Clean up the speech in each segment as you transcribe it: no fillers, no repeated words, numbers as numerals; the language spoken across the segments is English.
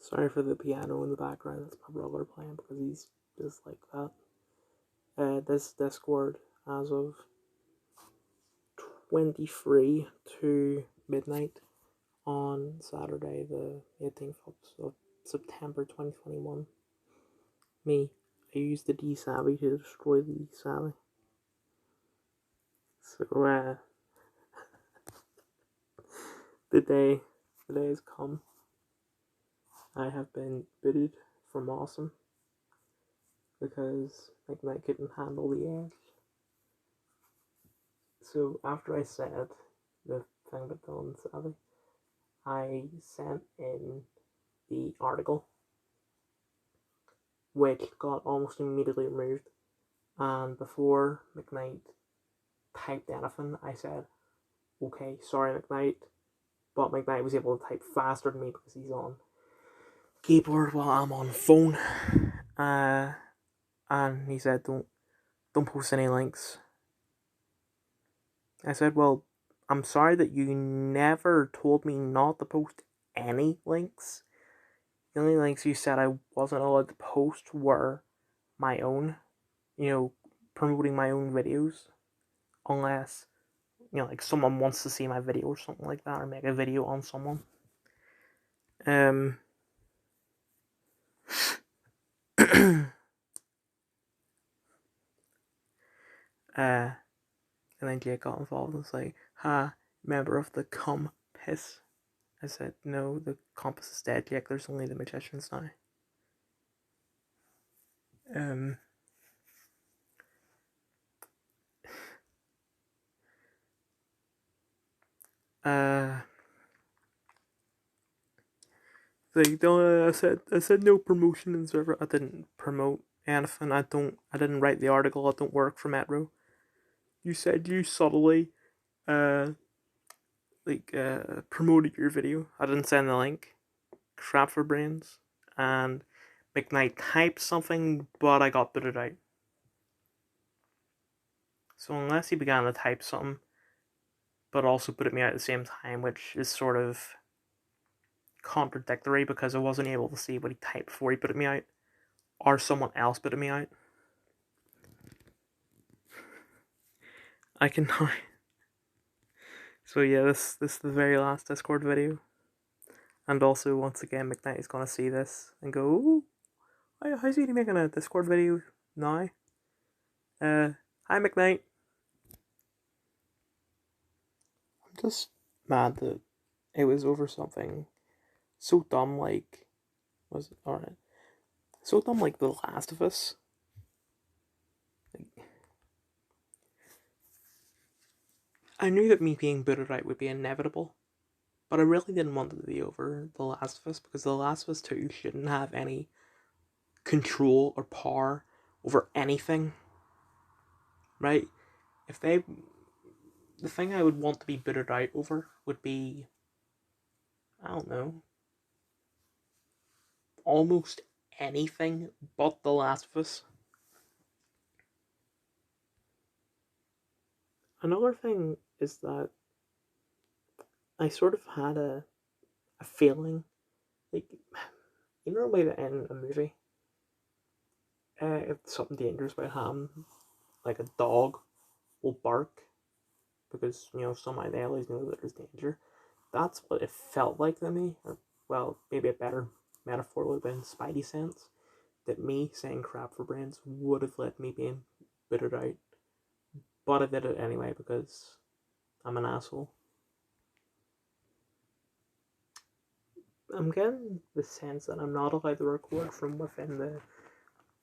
Sorry for the piano in the background. That's my brother playing because he's just like that. This Discord as of 23 to midnight on Saturday, the 18th of September 2021. I used the D-Savvy to destroy the D-Savvy. So, the day has come. I have been booted from Awesome because I couldn't handle the edge. So after I said the thing about Dylan Savvy, I sent in the article, which got almost immediately removed. And before McKnight typed anything, I said, "Okay, sorry, McKnight," but McKnight was able to type faster than me because he's on keyboard while I'm on phone. And he said, "Don't post any links." I said, "Well, I'm sorry that you never told me not to post any links. The only links you said I wasn't allowed to post were my own, promoting my own videos, unless, like someone wants to see my video or something like that, or make a video on someone." And then Jake got involved and was like, member of the Compass. I said, "No, the Compass is dead, Jake. There's only the Magicians now." I said no promotion and server. I didn't promote anything. I didn't write the article. I don't work for Metro. You said you subtly promoted your video. I didn't send the link. Crap for brains. And McKnight typed something, but I got booted out. So unless he began to type something, but also booted me out at the same time, which is sort of contradictory because I wasn't able to see what he typed before he booted me out, or someone else booted me out. I can now. So yeah, this is the very last Discord video. And also, once again, McKnight is gonna see this and go, "Ooh, how's he making a Discord video now?" Hi McKnight. I'm just mad that it was over something so dumb like so dumb like The Last of Us. I knew that me being booted out would be inevitable, but I really didn't want it to be over The Last of Us because The Last of Us 2 shouldn't have any control or power over anything. Right? The thing I would want to be booted out over would be, I don't know, almost anything but The Last of Us. Another thing is that I sort of had a feeling, like, you know the way that in a movie, if something dangerous might happen, like a dog will bark because, somehow they always know that there's danger. That's what it felt like to me, or, well, maybe a better metaphor would have been Spidey sense, that me saying crap for brains would have led me being booted out. But I did it anyway because I'm an asshole. I'm getting the sense that I'm not allowed to record from within the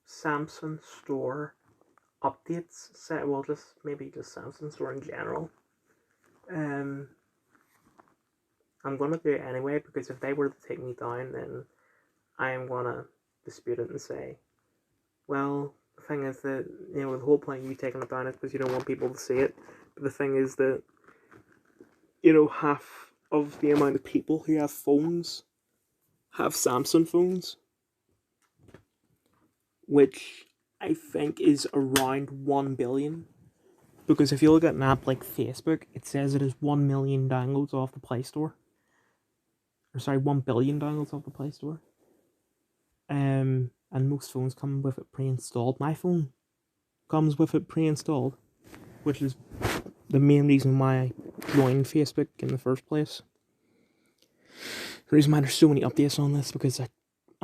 Samsung store updates set. Well, maybe just Samsung store in general. I'm gonna do it anyway because if they were to take me down, then I am gonna dispute it and say, well, the thing is that, the whole point of you taking it down is because you don't want people to see it. But the thing is that, half of the amount of people who have phones have Samsung phones, which I think is around 1 billion. Because if you look at an app like Facebook, it says it is 1 million downloads off the Play Store. Or sorry, 1 billion downloads off the Play Store. And most phones come with it pre-installed. My phone comes with it pre-installed, which is the main reason why I joined Facebook in the first place. The reason why there's so many updates on this because I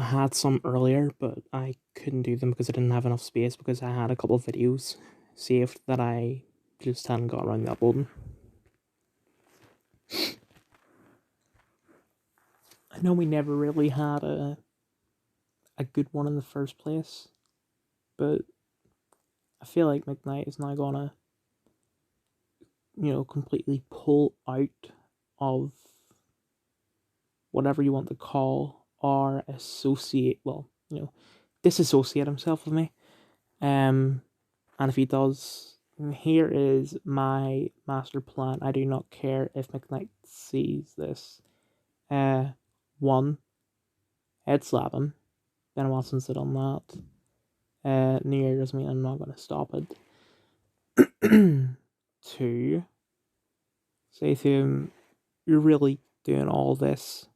had some earlier, but I couldn't do them because I didn't have enough space because I had a couple of videos saved that I just hadn't got around to uploading. I know we never really had a good one in the first place, but I feel like McKnight is now gonna, completely pull out of whatever you want to call or disassociate himself with me. And if he does, here is my master plan. I do not care if McKnight sees this. 1, head slap him. Ben Watson said on that. New Year doesn't mean I'm not going to stop it. 2, say to him, you're really doing all this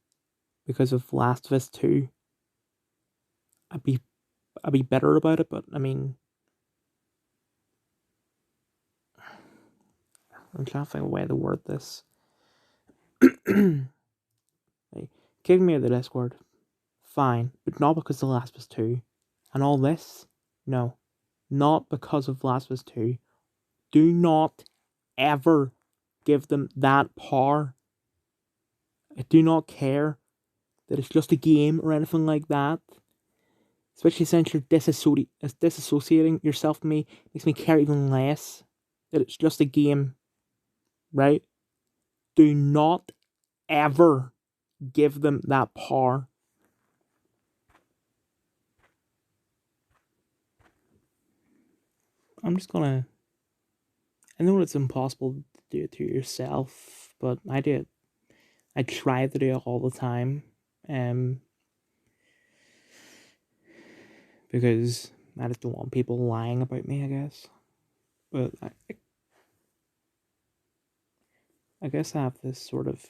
because of Last of Us 2. I'd be better about it, but I mean, I'm trying to think of a way to word this. Like, kick me out of the Discord, fine, but not because of Last of Us 2. And all this, no, not because of Last of Us 2. Do not ever give them that power. I do not care that it's just a game or anything like that. Especially since you're disassociating yourself from me, makes me care even less that it's just a game, right? Do not ever give them that power. I'm just gonna... I know it's impossible to do it to yourself, but I do it. I try to do it all the time. Because I just don't want people lying about me, I guess. But I guess I have this sort of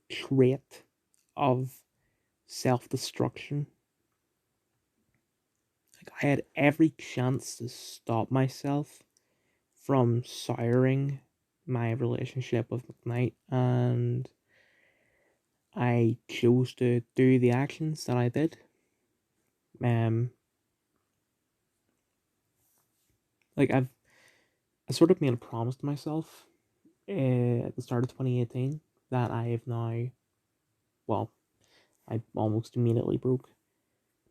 trait of self-destruction. Like, I had every chance to stop myself from souring my relationship with McKnight, and I chose to do the actions that I did. Like, I sort of made a promise to myself at the start of 2018 that I have now, well, I almost immediately broke,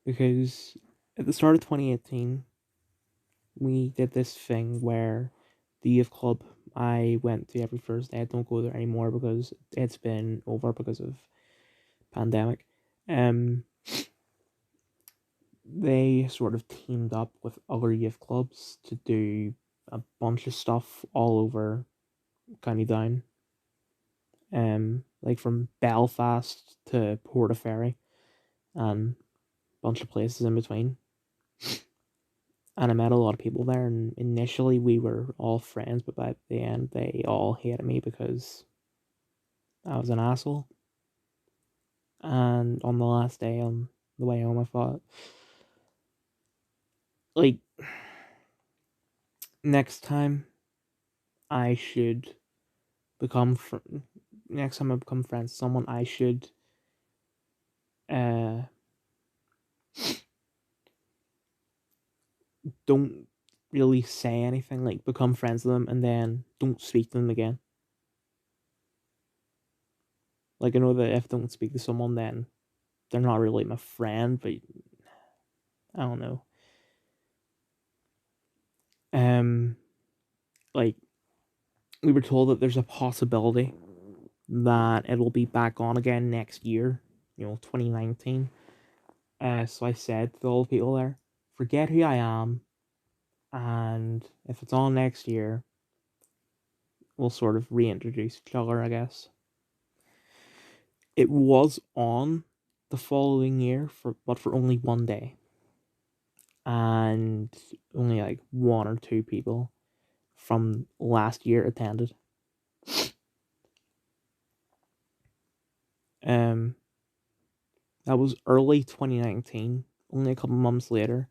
because at the start of 2018 we did this thing where the youth club I went to every Thursday, I don't go there anymore because it's been over because of pandemic. They sort of teamed up with other youth clubs to do a bunch of stuff all over County Down. Like from Belfast to Portaferry and a bunch of places in between. And I met a lot of people there, and initially we were all friends, but by the end they all hated me because I was an asshole. And on the last day, on the way home, I thought, like, next time I should next time I become friends with someone, I should don't really say anything, like become friends with them and then don't speak to them again. Like, I know that if I don't speak to someone, then they're not really my friend, but I don't know. Like, we were told that there's a possibility that it'll be back on again next year, 2019. So I said to all the people there, forget who I am, and if it's on next year, we'll sort of reintroduce each other, I guess. It was on the following year, but for only one day. And only like 1 or 2 people from last year attended. That was early 2019. Only a couple months later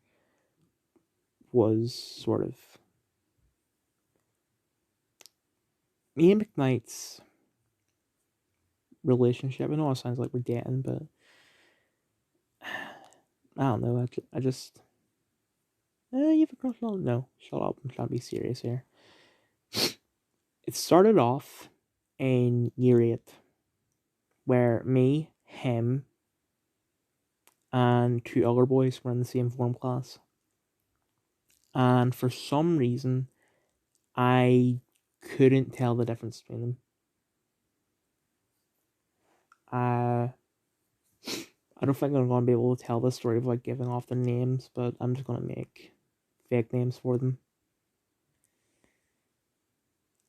was sort of me and McKnight's relationship. I know it sounds like we're dating, but I don't know. I just you have a crush on? No, shut up. I'm trying to be serious here. It started off in year 8, where me, him, and two other boys were in the same form class. And for some reason, I couldn't tell the difference between them. Uh, I don't think I'm going to be able to tell this story without giving off their names, but I'm just going to make fake names for them.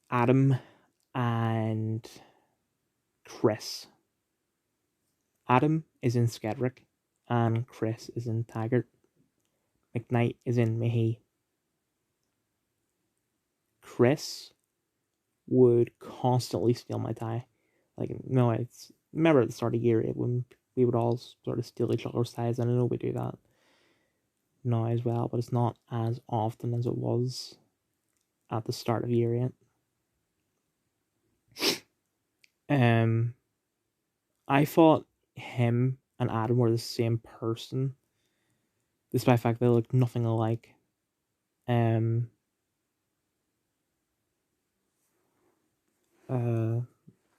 Adam and Chris. Adam is in Skedrick, and Chris is in Taggart. McKnight is in Mahee. Chris would constantly steal my tie. Like, no, it's remember at the start of year 8 when we would all sort of steal each other's ties, and I know we do that now as well, but it's not as often as it was at the start of year 8. I thought him and Adam were the same person, despite the fact they looked nothing alike. Um,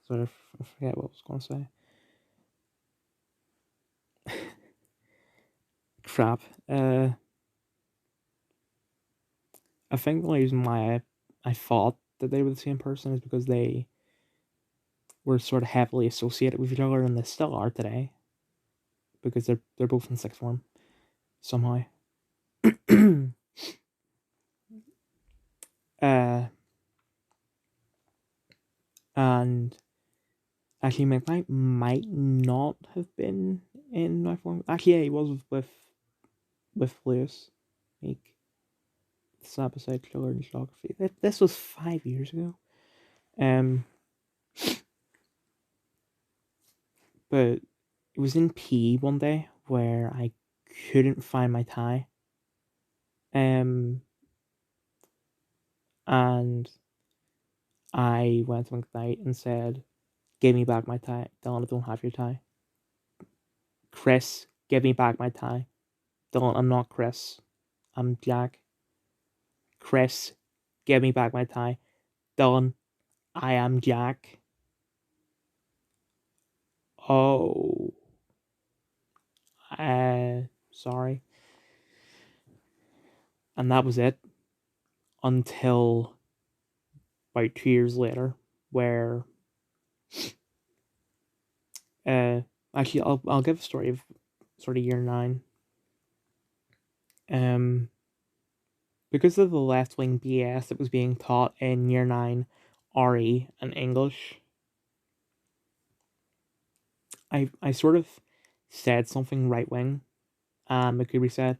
sort of, I forget what I was going to say. Crap. I think the reason why I thought that they were the same person is because they were sort of heavily associated with each other, and they still are today, because they're both in sixth form somehow. uh, and actually, McKnight might not have been in my form. Actually, yeah, he was with Lewis. Like, snap aside color and geography. This was 5 years ago. But it was in PE one day where I couldn't find my tie. And I went to McKnight and said, "Give me back my tie. Dylan, I don't have your tie." Chris, give me back my tie. Dylan, I'm not Chris. I'm Jack. Chris, give me back my tie. Dylan, I am Jack. Oh, sorry. And that was it until about 2 years later, where uh, actually I'll give a story of sort of year 9. Um, because of the left wing BS that was being taught in year 9 RE and English, I sort of said something right wing, and McCreary said,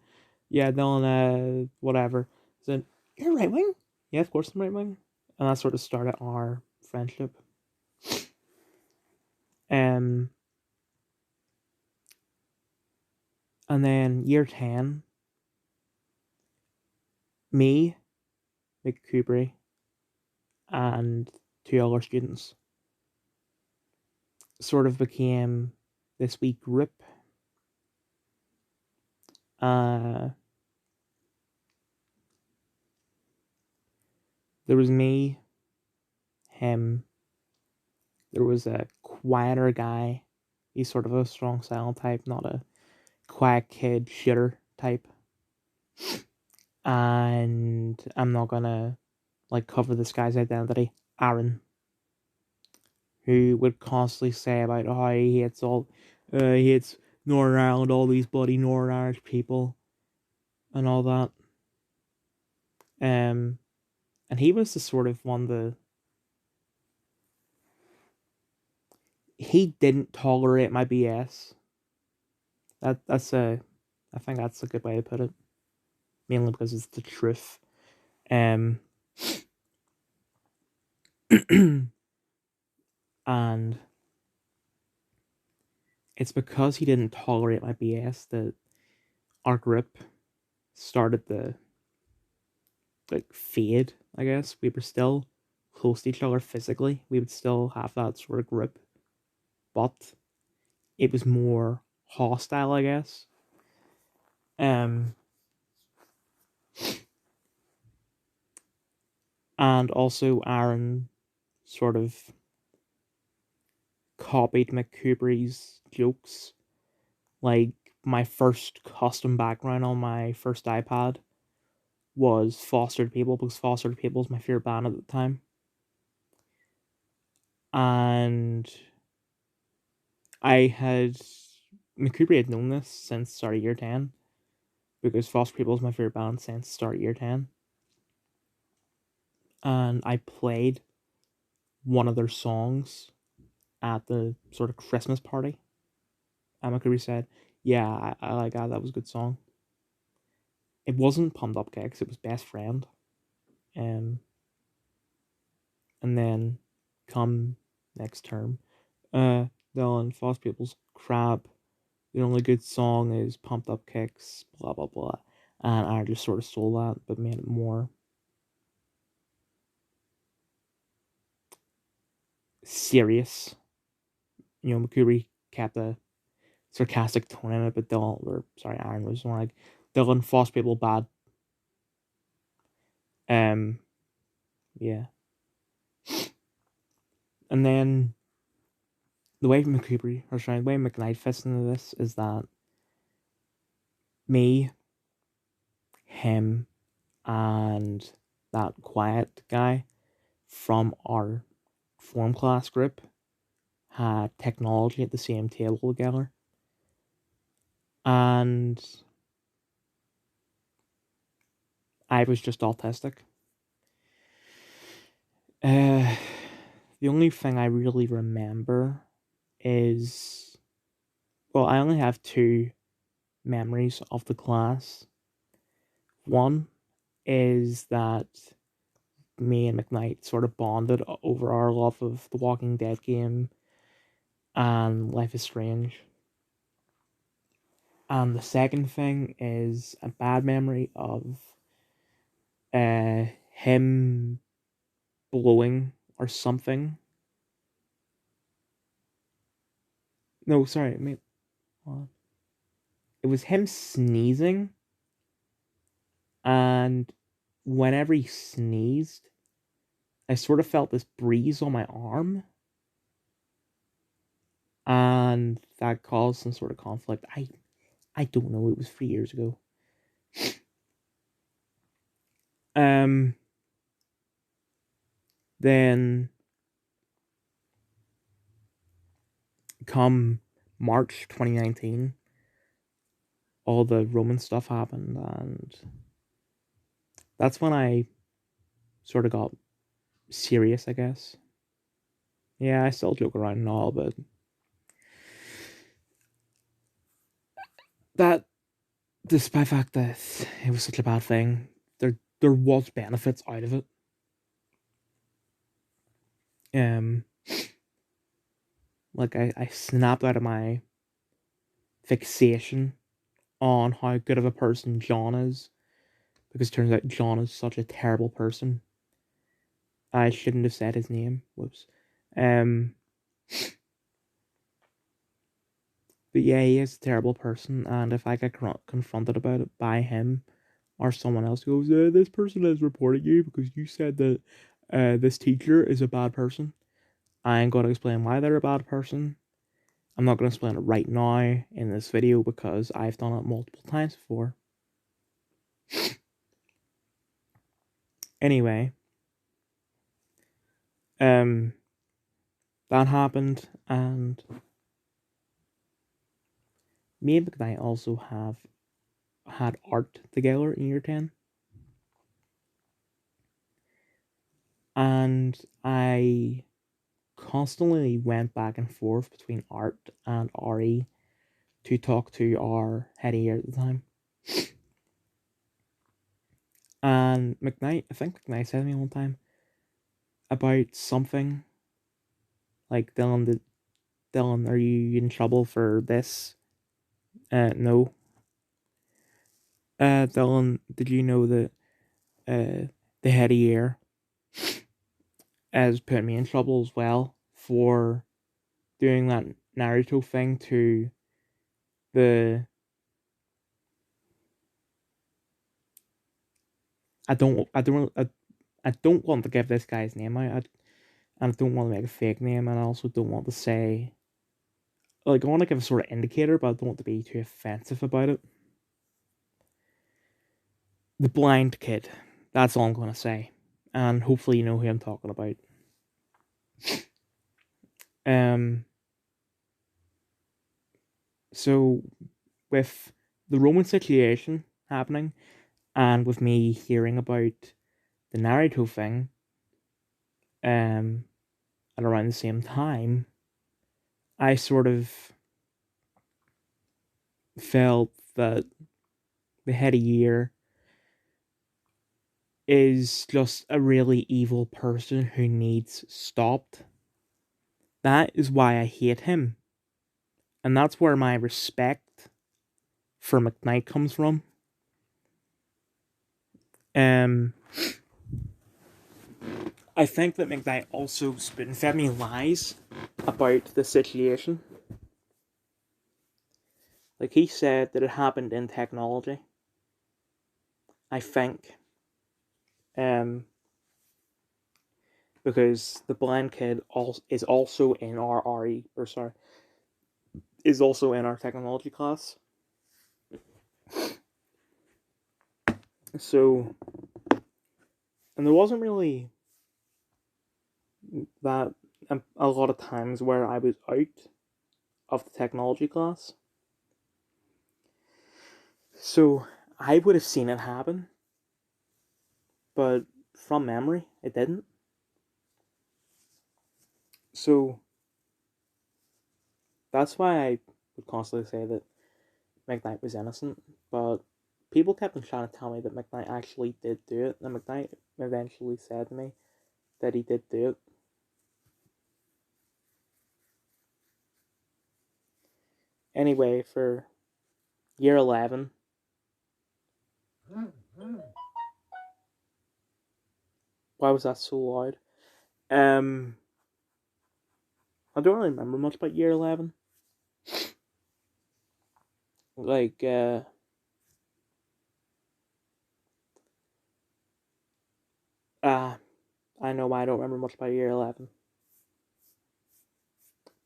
"Yeah, Dylan, whatever." I said, "You're right wing?" "Yeah, of course I'm right wing," and that sort of started our friendship. Um, and then year 10, me, McCreary, and two other students sort of became this wee group. Uh, there was me, him. There was a quieter guy. He's sort of a strong silent type, not a quiet kid shitter type. And I'm not gonna like cover this guy's identity. Aaron, who would constantly say about how he hates Northern Ireland, all these bloody Northern Irish people, and all that. And he was the sort of one that he didn't tolerate my BS. I think that's a good way to put it. Mainly because it's the truth. Um, and it's because he didn't tolerate my BS that our group started the like fade, I guess. We were still close to each other physically. We would still have that sort of group, but it was more hostile, I guess. Um, and also Aaron sort of copied McCoubrey's jokes. Like my first custom background on my first iPad was Foster the People because Foster the People was my favorite band at the time. And I had McCoubrey had known this since start of year 10 because Foster People is my favorite band since start of year 10. And I played one of their songs at the sort of Christmas party. And McCoubrey said, "Yeah, I like that. That was a good song." It wasn't Pumped Up Kicks, it was Best Friend. Um, and then come next term, Dylan Foster People's crap. The only good song is Pumped Up Kicks, blah blah blah. And I just sort of stole that, but made it more serious. McCreary kept a sarcastic tone in it, but Aaron was more like Dylan Foster People bad. Um, yeah. And then the way the way McKnight fits into this is that me, him, and that quiet guy from our form class group had technology at the same table together. And I was just autistic. The only thing I really remember is, well, I only have two memories of the class. One is that me and McKnight sort of bonded over our love of the Walking Dead game and Life is Strange. And the second thing is a bad memory of him blowing or something. No, sorry, it was him sneezing, and whenever he sneezed, I sort of felt this breeze on my arm, and that caused some sort of conflict. I don't know. It was 3 years ago. Um. Then come March 2019, all the Roman stuff happened, and that's when I sort of got serious, I guess. Yeah, I still joke around and all, but that, despite the fact that it was such a bad thing, there was benefits out of it. Um, like I snapped out of my fixation on how good of a person John is, because it turns out John is such a terrible person. I shouldn't have said his name. Whoops. Um, but yeah, he is a terrible person, and if I get confronted about it by him or someone else who goes, this person is reporting you because you said that this teacher is a bad person, I ain't going to explain why they're a bad person. I'm not going to explain it right now in this video because I've done it multiple times before. Anyway, that happened, and me and McKnight also have had art together in year 10. And I constantly went back and forth between art and RE to talk to our head here at the time. And I think McKnight said to me one time about something like Dylan, Dylan, are you in trouble for this? No. Dylan, did you know that the head of year has put me in trouble as well for doing that Naruto thing to the I don't want to give this guy's name out. I don't want to make a fake name, and I also don't want to say, like, I want to give a sort of indicator, but I don't want to be too offensive about it. The blind kid. That's all I'm going to say. And hopefully you know who I'm talking about. So, with the Roman situation happening, and with me hearing about the Naruto thing, at around the same time, I sort of felt that the head of year is just a really evil person who needs stopped. That is why I hate him. And that's where my respect for McKnight comes from. I think that McKnight also spoon-fed me lies about the situation. Like, he said that it happened in technology. I think. Because the blind kid is also in our is also in our technology class. So, and there wasn't really that a lot of times where I was out of the technology class. So I would have seen it happen, but from memory, it didn't. So that's why I would constantly say that McKnight was innocent, but people kept on trying to tell me that McKnight actually did do it, and McKnight eventually said to me that he did do it. Anyway, for year 11, why was that so loud? I don't really remember much about year 11. Like, I know why I don't remember much about year 11.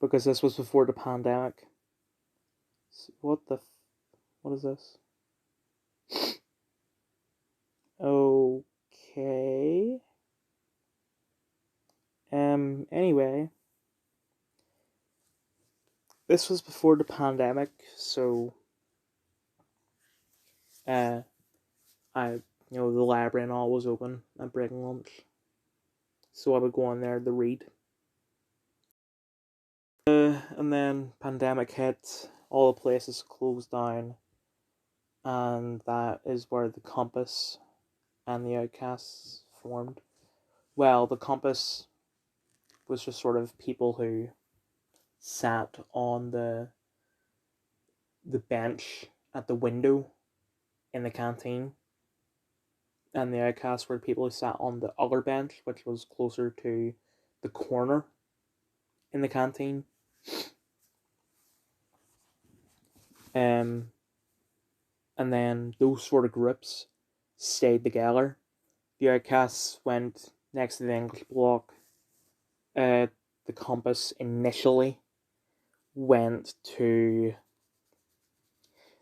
Because this was before the pandemic. What is this? Okay. Anyway. This was before the pandemic, so I the library and all was open at break and lunch. So I would go in there to read. And then pandemic hit, all the places closed down, and that is where the Compass and the Outcasts formed. Well, the Compass was just sort of people who sat on the bench at the window in the canteen, and the Outcasts were people who sat on the other bench, which was closer to the corner in the canteen. And then those sort of groups stayed together. The Outcasts went next to the English block. The Compass initially went to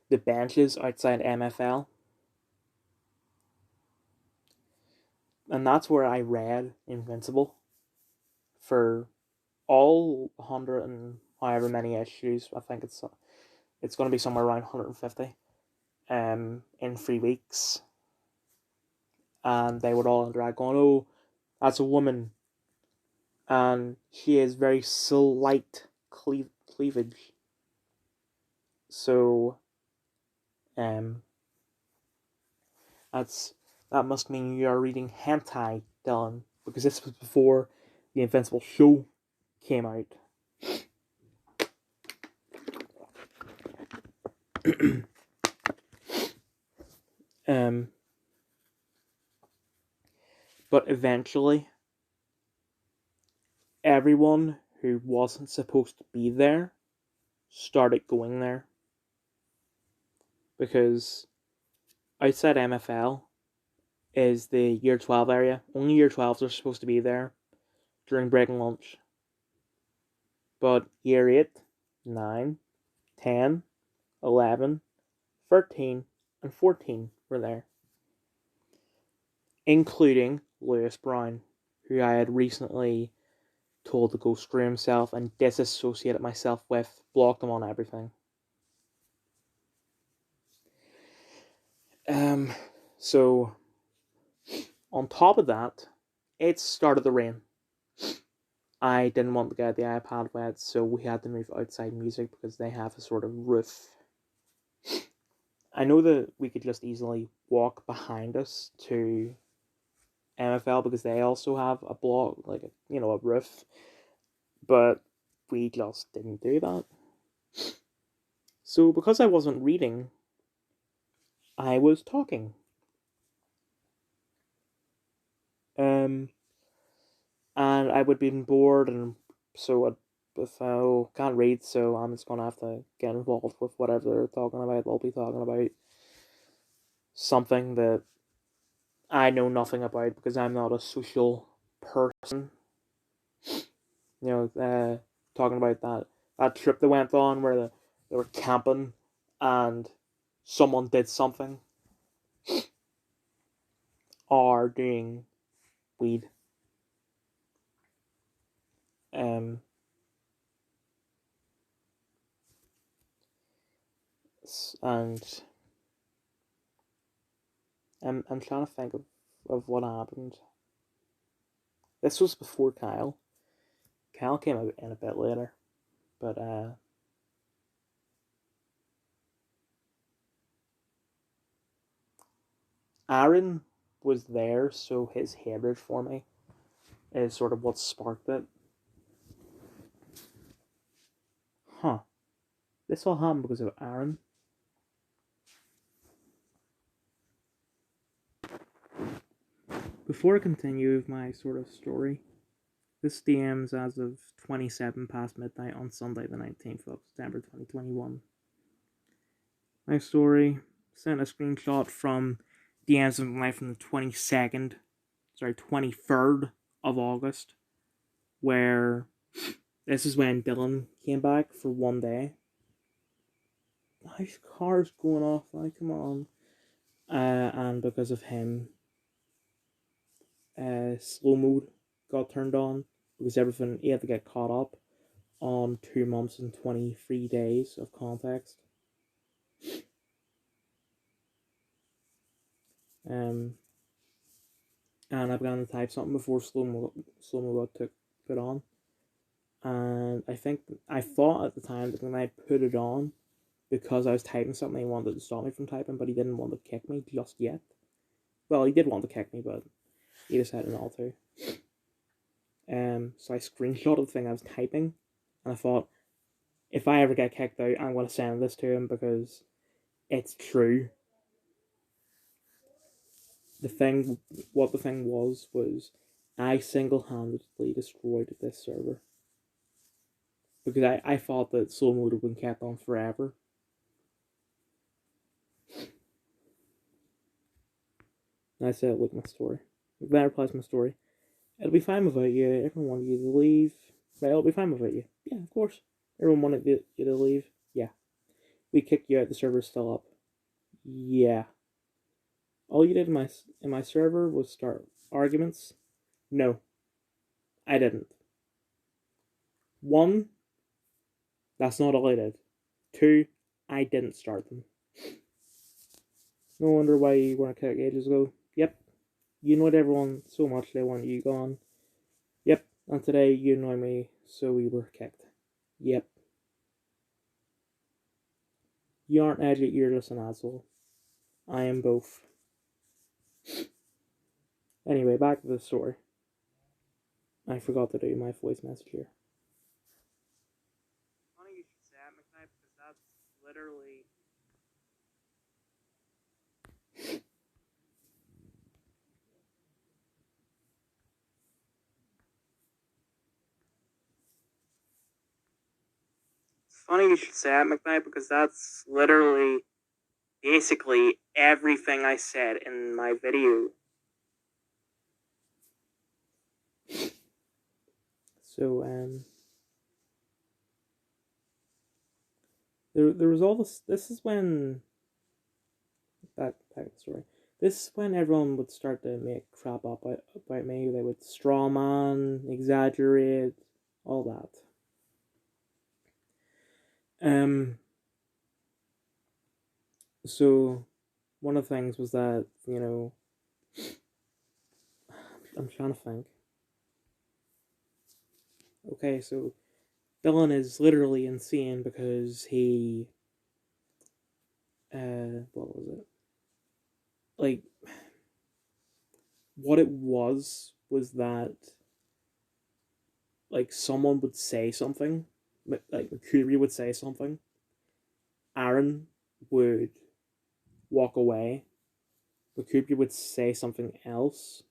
the benches outside MFL. And that's where I read Invincible for all 100 and however many issues. I think it's going to be somewhere around 150 in 3 weeks. And they would all interact going, oh, that's a woman. And she has very slight cleavage. So, that must mean you are reading hentai, Dylan, because this was before the Invincible show came out. um, but eventually, everyone who wasn't supposed to be there started going there because outside MFL is the year 12 area. Only year 12s are supposed to be there during break and lunch. But year 8, 9, 10, 11, 13, and 14 were there, including Lewis Brown, who I had recently told to go screw himself and disassociated myself with, blocked him on everything. So on top of that, it started to rain. I didn't want to get the iPad wet, so we had to move outside music because they have a sort of roof. I know that we could just easily walk behind us to MFL because they also have a block, like a roof, but we just didn't do that. So because I wasn't reading, I was talking. And I would be bored, and so if I can't read, so I'm just gonna have to get involved with whatever they're talking about. They'll be talking about something that I know nothing about because I'm not a social person. Talking about that trip they went on where they were camping and someone did something or doing weed. Um, and I'm trying to think of what happened. This was before Kyle. Kyle came out in a bit later, but Aaron was there, so his hatred for me is sort of what sparked it. Huh. This all happened because of Aaron. Before I continue with my sort of story, this DM's as of 27 past midnight on Sunday the 19th of September 2021. My story sent a screenshot from DMs of my life from the 23rd of August, where this is when Dylan came back for one day. His car's going off, like, come on. And because of him, slow mode got turned on because everything, he had to get caught up on 2 months and 23 days of context. And I began to type something before slow mo got put on. And I thought at the time that when I put it on, because I was typing something, he wanted to stop me from typing, but he didn't want to kick me just yet. Well, he did want to kick me, but he decided not to. So I screenshotted the thing I was typing, and I thought, if I ever get kicked out, I'm going to send this to him because it's true. What the thing was I single-handedly destroyed this server. Because I thought that slow mode would have been kept on forever. And I said, look at my story. That replies my story. It'll be fine without you. Everyone wanted you to leave. Right, it'll be fine without you. Yeah, of course. Everyone wanted you to leave. Yeah. We kicked you out. The server's still up. Yeah. All you did in my server was start arguments. No, I didn't. 1, that's not all I did. 2, I didn't start them. No wonder why you weren't kicked ages ago. Yep. You annoyed everyone so much they want you gone. Yep. And today you annoy me, so we were kicked. Yep. You aren't edgy, you're just an asshole. I am both. Anyway, back to the story. I forgot to do my voice message here. Funny you should say that, McKnight, because that's literally funny you should say that, McKnight, because that's literally basically everything I said in my video. So, there was all this. This is when back to the story. This is when everyone would start to make crap up about me. They would strawman, exaggerate, all that. So one of the things was that, you know, I'm trying to think. Okay, so Dylan is literally insane because he, what was it? Like, what it was that, like, someone would say something, like, Mercury would say something, Aaron would walk away, Mercury would say something else,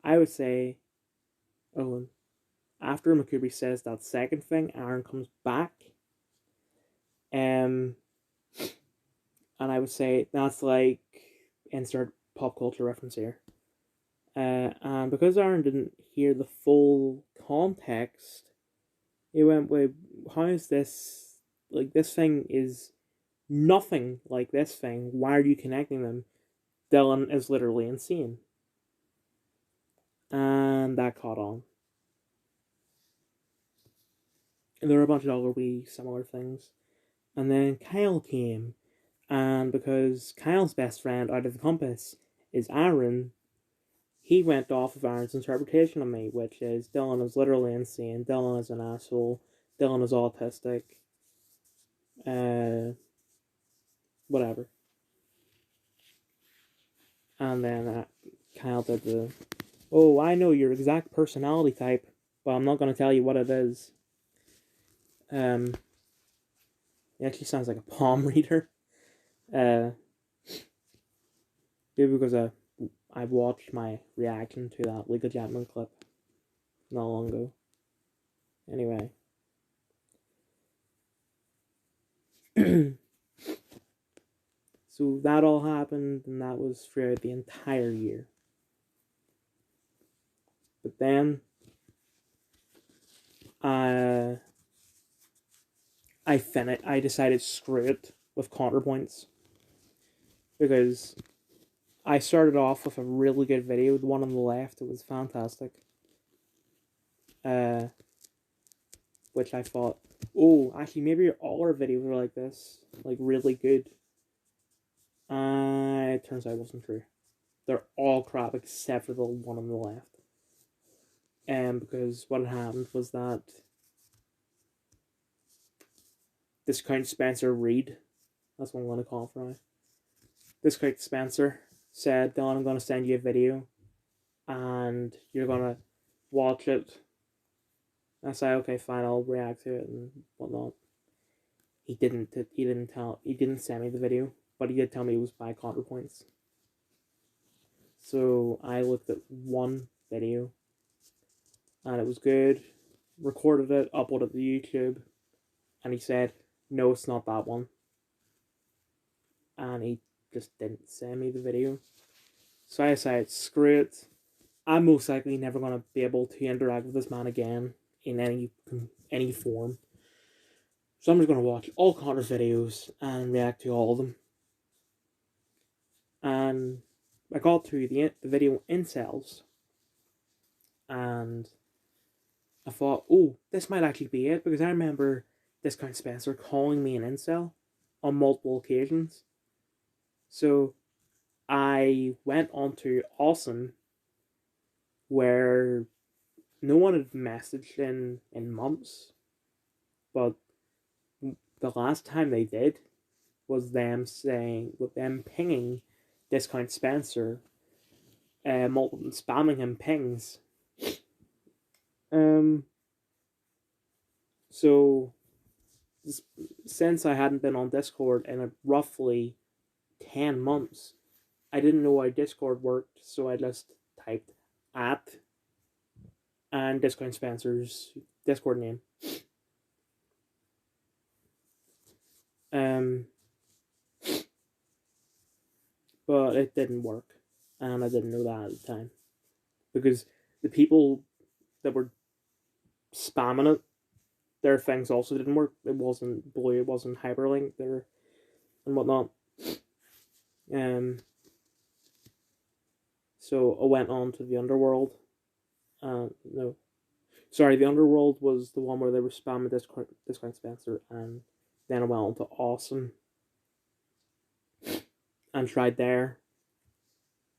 I would say, oh, after Mercury says that second thing, Aaron comes back, and I would say that's like insert pop culture reference here. And because Aaron didn't hear the full context, he went, "Wait, how is this? Like, this thing is nothing like this thing. Why are you connecting them?" Dylan is literally insane. And that caught on. And there were a bunch of other wee similar things. And then Kyle came, and because Kyle's best friend out of the compass is Aaron, he went off of Aaron's interpretation of me, which is Dylan is literally insane, Dylan is an asshole, Dylan is autistic, whatever. And then Kyle did the, "Oh, I know your exact personality type, but I'm not going to tell you what it is." It actually sounds like a palm reader. Maybe because I watched my reaction to that League of Gentlemen clip not long ago. Anyway. So that all happened, and that was throughout the entire year. But then I decided screw it with counterpoints, because I started off with a really good video. The one on the left, it was fantastic. Which I thought, oh, actually, maybe all our videos are like this, like really good. It turns out it wasn't true. They're all crap except for the one on the left. Because what had happened was that Discount Spencer Reed, that's what I'm going to call him for now. Discount Spencer said, "Don, I'm going to send you a video, and you're going to watch it." I said, "Okay, fine, I'll react to it and whatnot." He didn't send me the video, but he did tell me it was by counterpoints. So I looked at one video, and it was good, recorded it, uploaded it to YouTube, and he said, "No, it's not that one." And he just didn't send me the video. So I decided, screw it. I'm most likely never going to be able to interact with this man again in any form. So I'm just going to watch all Connor's videos and react to all of them. And I got to the video incels, and I thought, oh, this might actually be it, because I remember Discount Spencer calling me an incel on multiple occasions. So I went on to Awesome, where no one had messaged in months, but the last time they did was them pinging Discount Spencer, spamming him pings. So since I hadn't been on Discord in roughly 10 months, I didn't know how Discord worked, so I just typed @ and Discount Spencer's Discord name. Um, but it didn't work, and I didn't know that at the time because the people that were spamming it, their things also didn't work. It wasn't Blue, it wasn't Hyperlink there and whatnot. Um, so I went on to the Underworld. No, sorry, the Underworld was the one where they were spamming Discount Spencer, and then I went on to Awesome and tried there.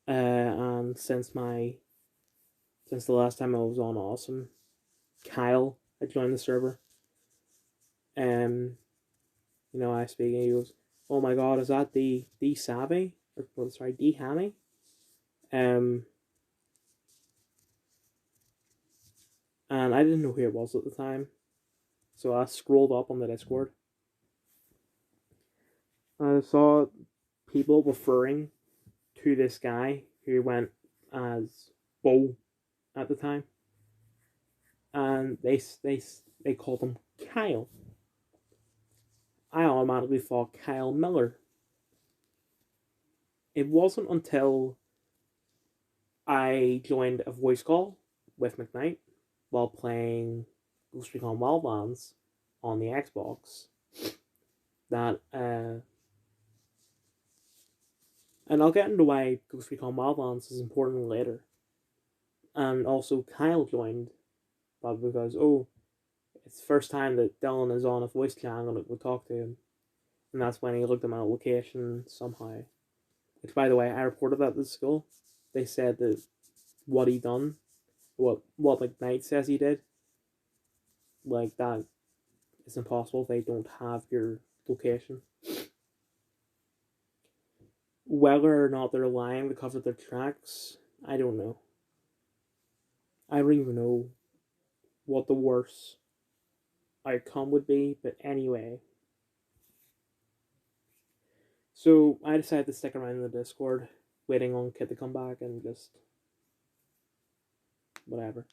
And since the last time I was on Awesome, Kyle had joined the server. I speak, and he goes, "Oh my God, is that the Savvy? Or well, sorry, D Hammy?" Um, and I didn't know who it was at the time, so I scrolled up on the Discord. I saw people referring to this guy who went as Bo at the time, and they called him Kyle. I automatically thought Kyle Miller. It wasn't until I joined a voice call with McKnight while playing Ghost Recon Wildlands on the Xbox that and I'll get into why Ghost Recon Wildlands is important later. And also Kyle joined probably because it's the first time that Dylan is on a voice chat and we'll talk to him. And that's when he looked at my location somehow. Which by the way, I reported that to school. They said that what he done, what McKnight says he did, like that is impossible. They don't have your location. Whether or not they're lying to cover their tracks, I don't know. I don't even know what the worst outcome would be, but anyway. So I decided to stick around in the Discord, waiting on Kit to come back and just whatever.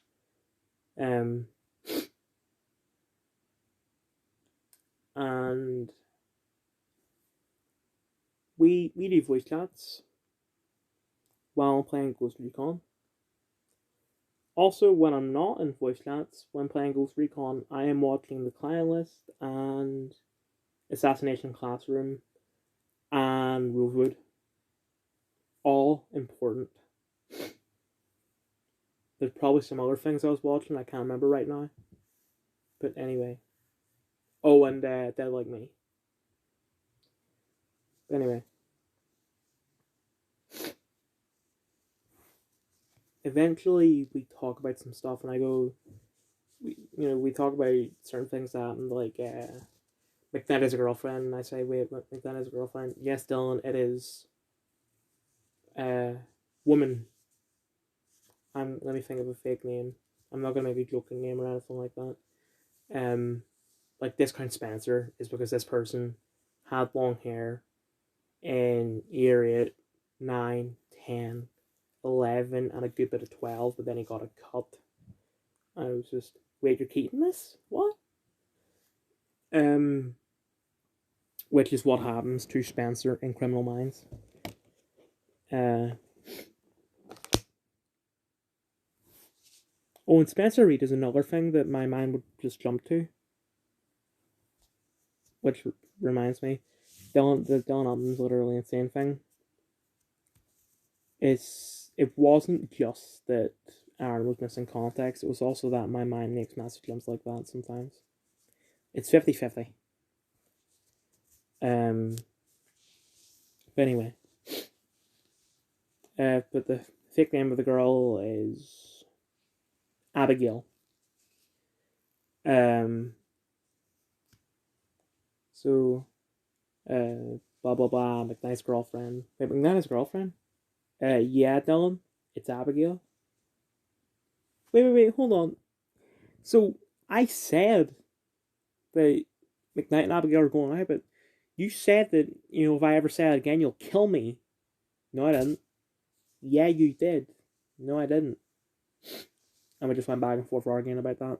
And we do voice chats while playing Ghost Recon. Also, when I'm not in voice chats, when playing Ghost Recon, I am watching the client list and Assassination Classroom and Rosewood. All important. There's probably some other things I was watching I can't remember right now. But anyway. Oh, and Dead Like Me. But anyway. Eventually, we talk about some stuff, and I go, we talk about certain things that happened, like McNutt is a girlfriend, and I say, wait, McNutt is a girlfriend. Yes, Dylan, it is woman. Let me think of a fake name. I'm not gonna make a joking name or anything like that. Like Discount Spencer is because this person had long hair in year 8, 9, 10, 11, and a good bit of 12, but then he got a cut. I was just, wait, you're keeping this? What? Which is what happens to Spencer in Criminal Minds. And Spencer Reid is another thing that my mind would just jump to. Which reminds me, the Dylan album's literally insane thing. It wasn't just that Aaron was missing context, it was also that my mind makes massive jumps like that sometimes. It's 50-50. But anyway. But the fake name of the girl is Abigail. So, blah blah blah, McKnight's girlfriend. Wait, McKnight's girlfriend? Yeah, Dylan, it's Abigail. Wait, hold on. So, I said that McKnight and Abigail are going out, but you said that, if I ever say it again, you'll kill me. No, I didn't. Yeah, you did. No, I didn't. And we just went back and forth arguing about that.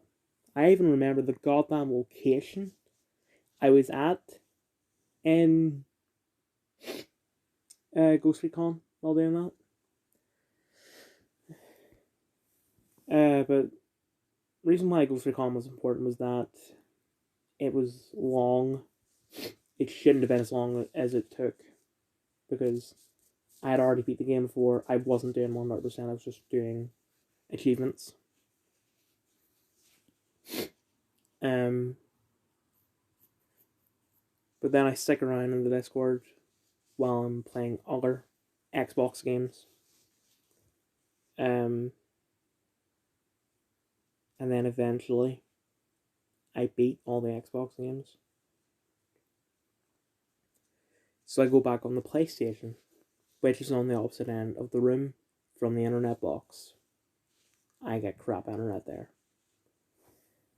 I even remember the goddamn location I was at in Ghost Recon while doing that. But the reason why Ghost Recon was important was that it was long. It shouldn't have been as long as it took, because I had already beat the game before. I wasn't doing 100%, I was just doing achievements. But then I stick around in the Discord while I'm playing other Xbox games. And then eventually I beat all the Xbox games. So I go back on the PlayStation, which is on the opposite end of the room from the internet box. I get crap internet there.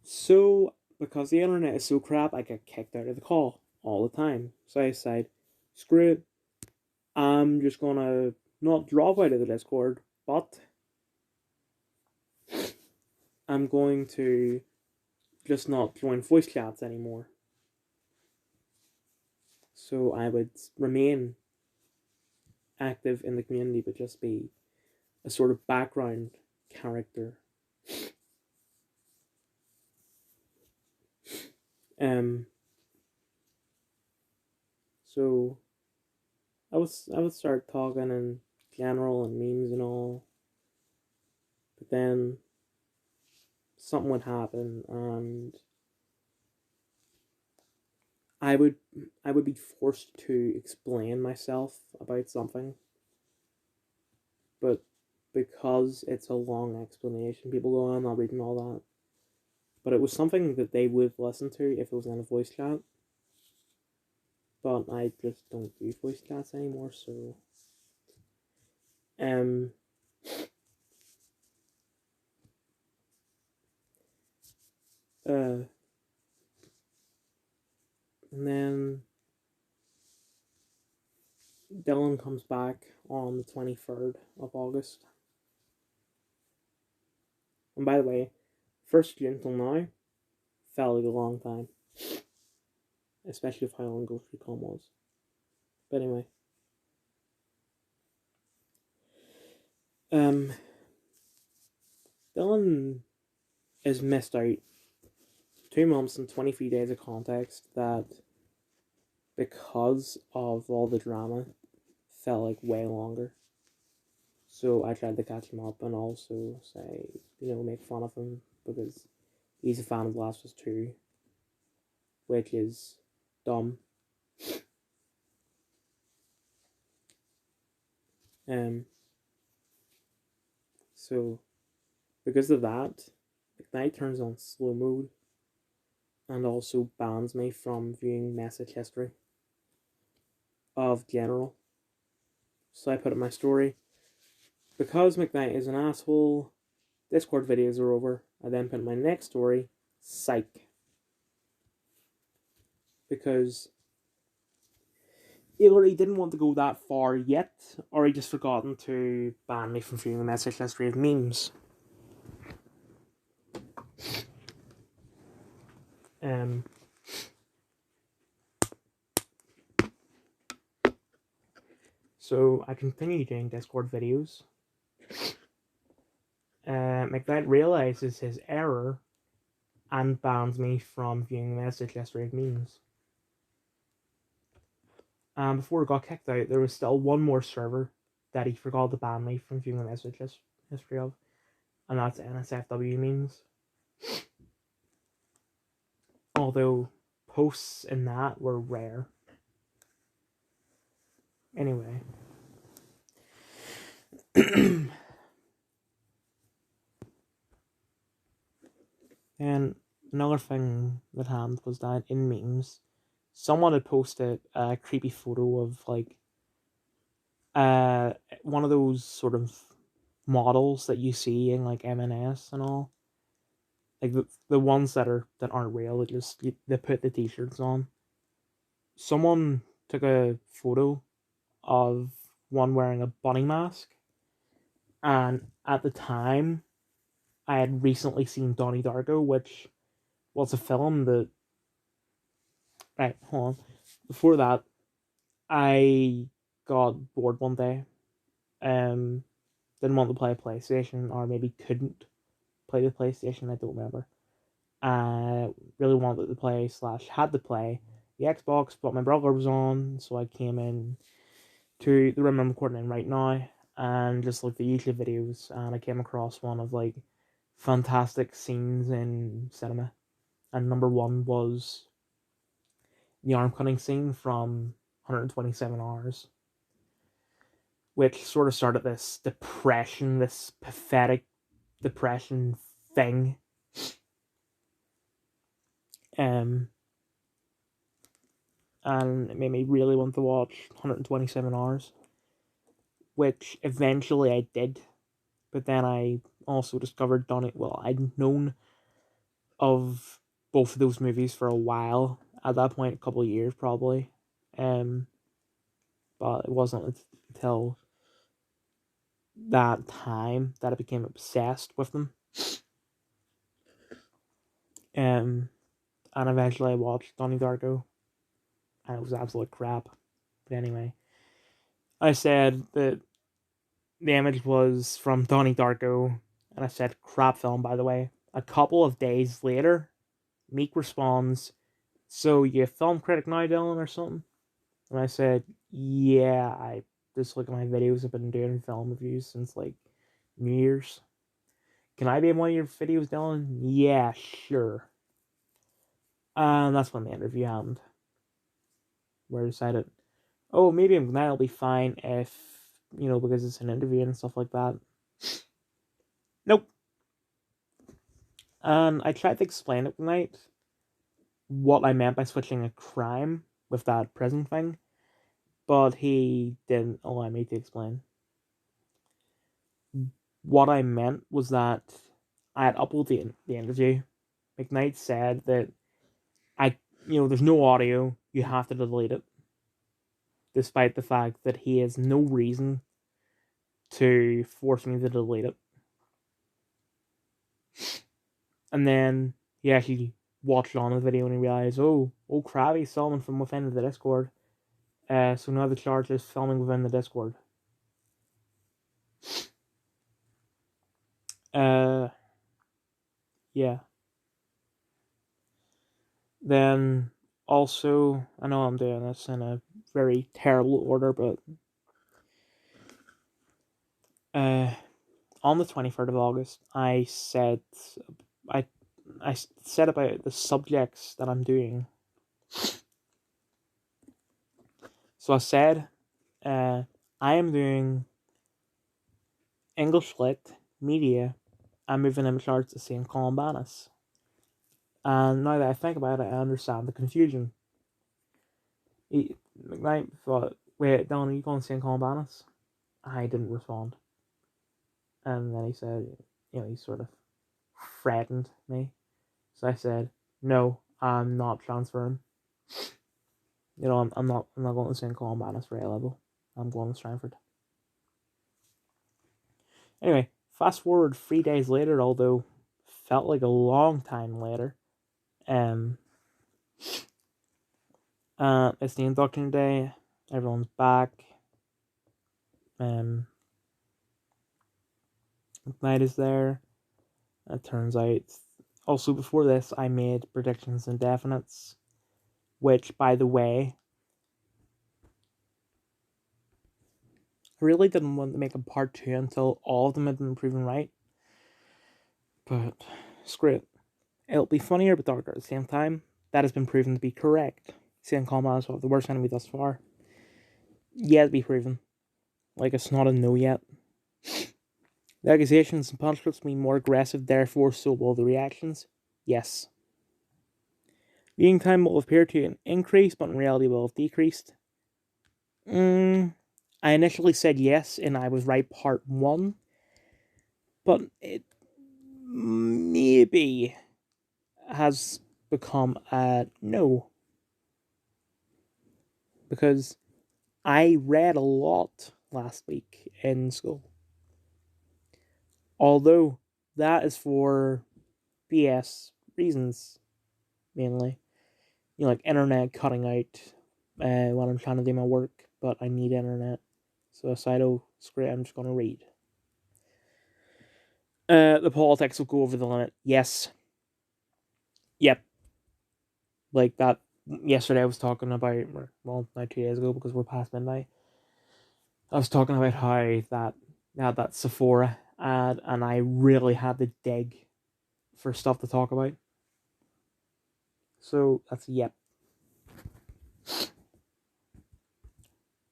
So, because the internet is so crap, I get kicked out of the call all the time. So I decide, screw it, I'm just gonna not drop out of the Discord, but I'm going to just not join voice chats anymore. So I would remain active in the community, but just be a sort of background character. So I would start talking in general and memes and all, but then something would happen and I would be forced to explain myself about something, but because it's a long explanation, people go, I'm not reading all that. But it was something that they would listen to if it was in a voice chat. But I just don't do voice chats anymore, so and then Dylan comes back on the 23rd of August. And by the way, 1st June till now felt like a long time, especially with how long Ghost Recon was. But anyway, Dylan is missed out 2 months and 23 days of context that, because of all the drama, felt like way longer. So I tried to catch him up and also say, make fun of him because he's a fan of Last of Us 2, which is dumb. So because of that, McKnight turns on slow mode and also bans me from viewing message history of general. So I put in my story, because McKnight is an asshole, Discord videos are over. I then put in my next story, psych. Because either he didn't want to go that far yet, or he just forgotten to ban me from viewing the message history of memes. So I continue doing Discord videos. McKnight realizes his error and bans me from viewing the message history of memes. Before it got kicked out, there was still one more server that he forgot to ban me from viewing the message history of, and that's NSFW memes. Although posts in that were rare. Anyway. And another thing that happened was that in memes, someone had posted a creepy photo of like one of those sort of models that you see in like M&S and all, like the ones that aren't real. They put the t-shirts on. Someone took a photo of one wearing a bunny mask, and at the time, I had recently seen Donnie Darko, which was a film that. Right, hold on. before that, I got bored one day. Um, didn't want to play a PlayStation, or maybe couldn't play the PlayStation. I don't remember. Really wanted to play slash had to play the Xbox, but my brother was on, so I came in to the room I'm recording in right now and just looked at YouTube videos, and I came across one of like fantastic scenes in cinema, and number one was the arm cutting scene from 127 Hours, which sort of started this depression, this pathetic depression thing. Um, and it made me really want to watch 127 Hours, which eventually I did, but then I also discovered Donnie. Well, I'd known of both of those movies for a while. At that point, a couple of years probably. Um, but it wasn't until that time that I became obsessed with them. And eventually I watched Donnie Darko, and it was absolute crap. But anyway, I said that the image was from Donnie Darko, and I said crap film, by the way. A couple of days later, Meek responds, "So you a film critic now, Dylan, or something?" And I said, "Yeah, I just look at my videos. I've been doing film reviews since like New Year's. Can I be in one of your videos, Dylan?" "Yeah, sure." And that's when the interview happened, where I decided, oh, maybe that'll be fine if, because it's an interview and stuff like that. Nope. And I tried to explain it tonight what I meant by switching a crime with that prison thing, but he didn't allow me to explain. What I meant was that I had uploaded the interview. McKnight said that there's no audio, you have to delete it, despite the fact that he has no reason to force me to delete it. And then he actually watched on the video and he realized, oh crap, he's filming from within the Discord. So now the charge is filming within the Discord. Yeah. Then also, I know I'm doing this in a very terrible order, but on the 23rd of August, I said about the subjects that I'm doing. So I said, I am doing English Lit, Media, and Moving Image Arts at St. Columbanus. And now that I think about it, I understand the confusion. McKnight thought, wait, Dylan, are you going to St. Columbanus? I didn't respond. And then he said, he sort of threatened me. So I said, no, I'm not transferring. I'm not going to St. Columbanus for A level. I'm going to Stratford. Anyway, fast forward 3 days later, although felt like a long time later. It's the induction day. Everyone's back. Night is there. It turns out. Also, before this, I made predictions and definites, which, by the way, I really didn't want to make a part 2 until all of them had been proven right. But screw it. It'll be funnier but darker at the same time. That has been proven to be correct. St. Columbanus is the worst enemy thus far. Yet to be proven. Like, it's not a no yet. The accusations and punishments mean more aggressive, therefore so will the reactions. Yes. Viewing time will appear to increase, but in reality will have decreased. I initially said yes, and I was right part 1. But it maybe has become a no. Because I read a lot last week in school. Although that is for BS reasons, mainly. Like internet cutting out when I'm trying to do my work, but I need internet. So aside of script, I'm just gonna read. The politics will go over the limit. Yes. Yep. Like that. Yesterday I was talking about, well, now 2 days ago because we're past midnight. I was talking about how that they had that Sephora ad, and I really had to dig for stuff to talk about. So that's yep.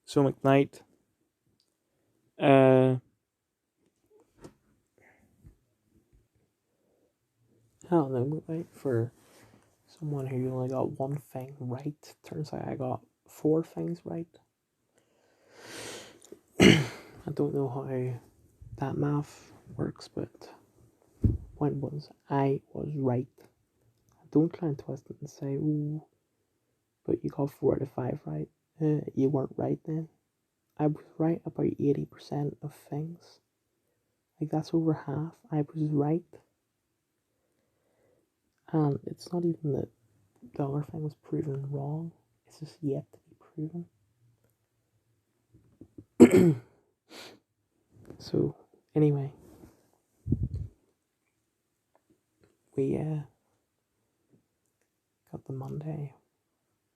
So McKnight. I don't know, wait for someone who only got one thing right. Turns out I got 4 things right. I don't know how that math works, but point was I was right. Don't try and twist it and say, ooh, but you got 4 out of 5 right. You weren't right then. I was right about 80% of things. Like, that's over half. I was right. And it's not even that the other thing was proven wrong. It's just yet to be proven. So, anyway. We got the Monday.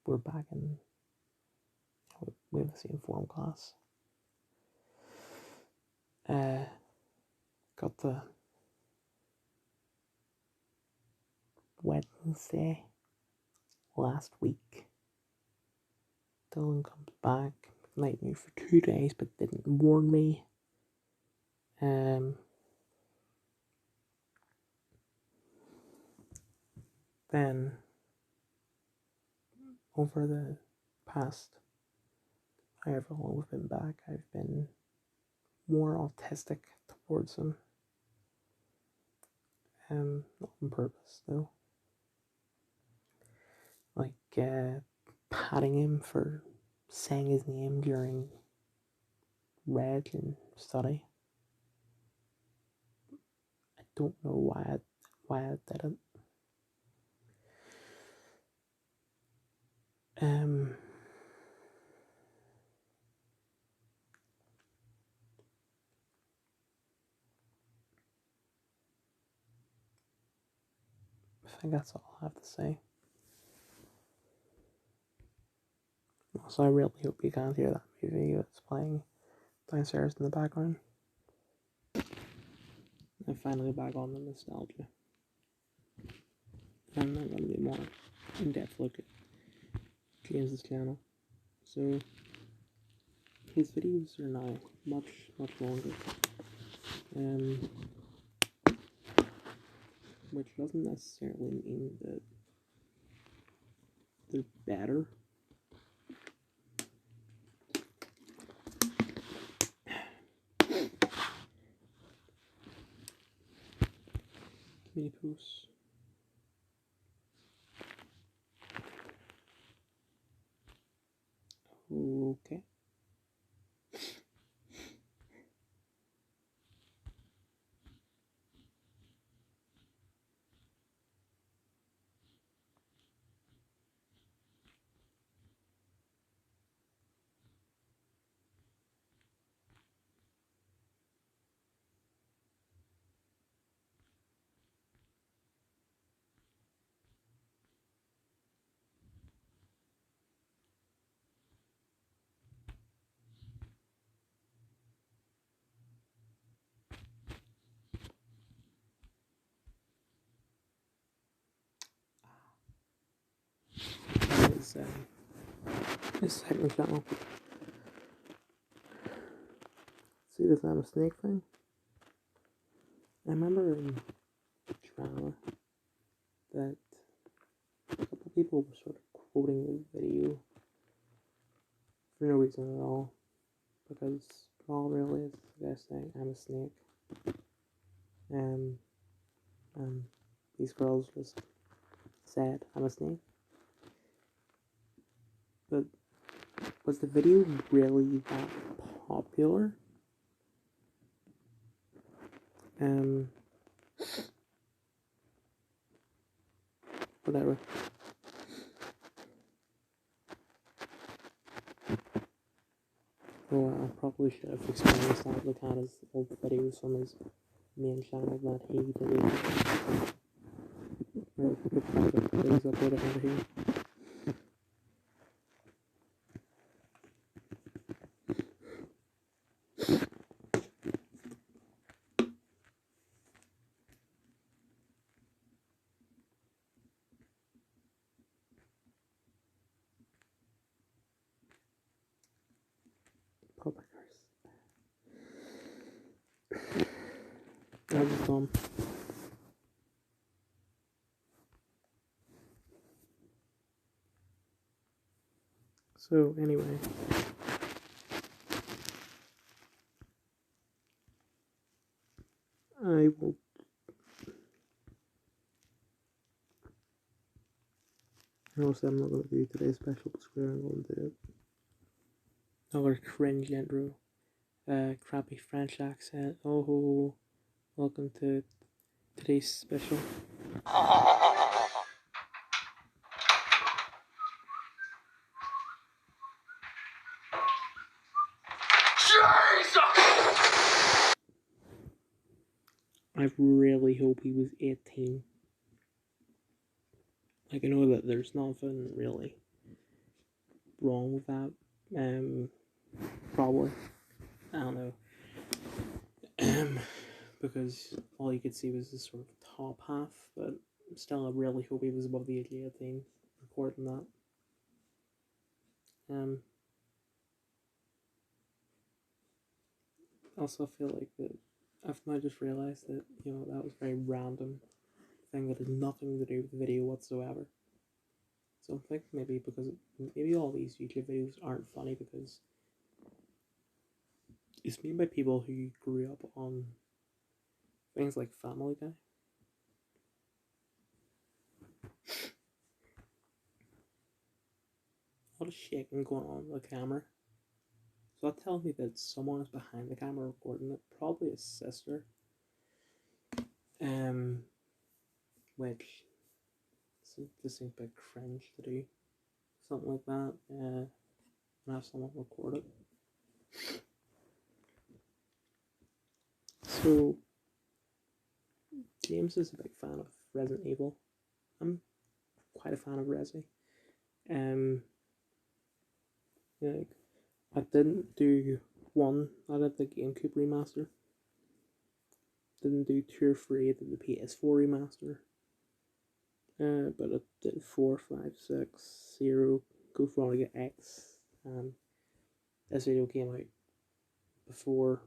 We're back in. We have the same form class. Got the Wednesday last week. Dylan comes back, night me for 2 days, but didn't warn me. Then over the past however long we've been back, I've been more autistic towards him. Not on purpose though. Like patting him for saying his name during read and study. I don't know why I did it. I think that's all I have to say. Also, I really hope you can't hear that movie that's playing downstairs in the background. I'm finally back on the nostalgia. I'm not going to be more in-depth look at James' channel. So, his videos are now much longer. Which doesn't necessarily mean that they're better. Community posts. Okay. That is his second channel. See this I'm a snake thing? I remember in drama that a couple people were sort of quoting the video for no reason at all, because all really is the guy saying I'm a snake, and these girls just said I'm a snake. But was the video really that popular? Whatever. Oh, I probably should have experienced that with his old videos from his main channel that he deleted. Or the private videos uploaded onto here. Public I was dumb. So anyway, I will. Also, I'm not going to do today's special, but I'm going to do it. Another cringe intro. Crappy French accent. Oh, welcome to today's special. I really hope he was 18. Like, I know that there's nothing really wrong with that. Probably. I don't know. Because all you could see was this sort of top half, but still, I really hope he was above the age of 18 recording that. Also feel like that I've now just realised that, that was a very random thing that had nothing to do with the video whatsoever. So I think maybe all these YouTube videos aren't funny because it's made by people who grew up on things like Family Guy. A lot of shaking going on with the camera. So that tells me that someone is behind the camera recording it, probably his sister. Which this seems a bit cringe to do something like that. And have someone record it. So James is a big fan of Resident Evil. I'm quite a fan of Resi. Like, I didn't do one. I did the GameCube remaster. Didn't do 2 or 3. I did the PS4 remaster. But I did 4, 5, 6, 0, Go Veronica X. This video came out before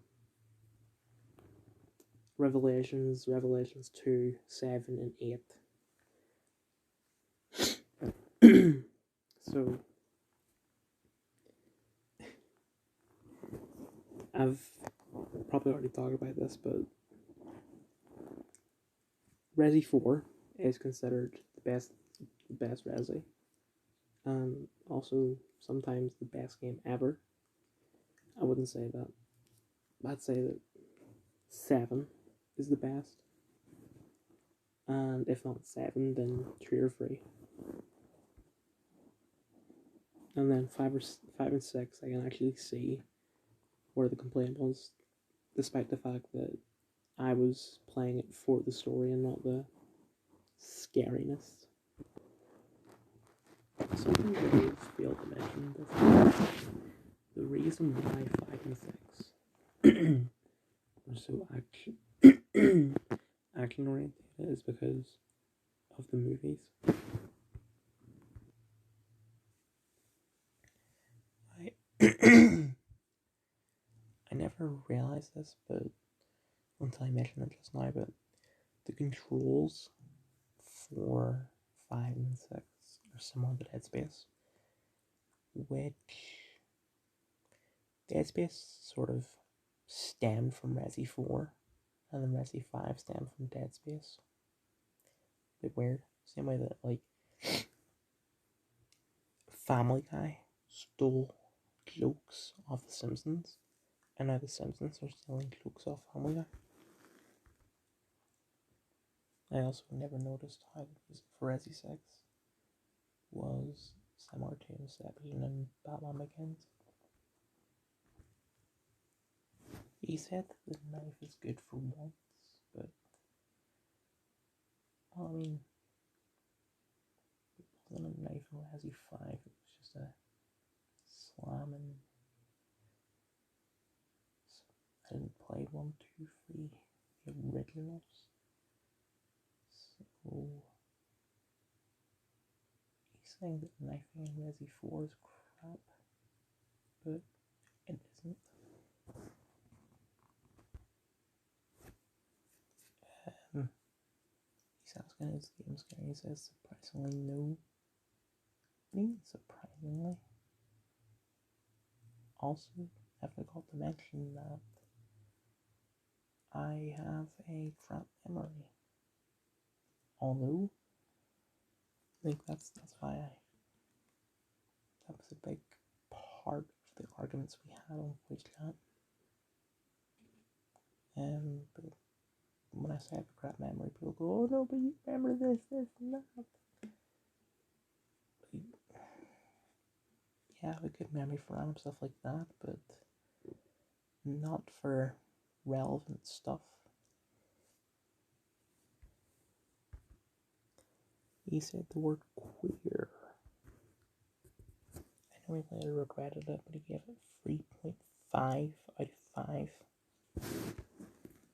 Revelations 2, 7, and 8. So I've probably already talked about this, but Resi 4 is considered the best Resi, and also sometimes the best game ever. I wouldn't say that. I'd say that 7 is the best, and if not 7, then 3 or 3. And then 5 and 6, I can actually see where the complaint was, despite the fact that I was playing it for the story and not the scariness. Something I did fail to mention before. The reason why 5 and 6 are so action oriented is because of the movies. I never realized this, but until I mentioned it just now, but the controls for 5 and 6 are similar to Dead Space, which Dead Space sort of stemmed from Resi 4, and then Resi 5 stemmed from Dead Space. A bit weird. Same way that, like, Family Guy stole jokes off The Simpsons, and now The Simpsons are stealing jokes off Family Guy. I also never noticed how the music for Resi 6 was similar to Inception and Batman Begins. He said that the knife is good for once, but well, I mean, it wasn't a knife in Resi 5, it was just a slamming. I didn't play 1, 2, 3, the originals, so he's saying that knifing in Resi 4 is crap, but it isn't. He's asking his game scary. He says surprisingly no. What do you mean surprisingly? Also, I forgot to mention that I have a crap memory. Although, I think that's why that was a big part of the arguments we had on Voice Chat. But when I say I have a crap memory, people go, "Oh no, but you remember this, and that." But, yeah, I have a good memory for random stuff like that, but not for relevant stuff. He said the word queer. I know he later regretted it, but he gave it 3.5 out of 5.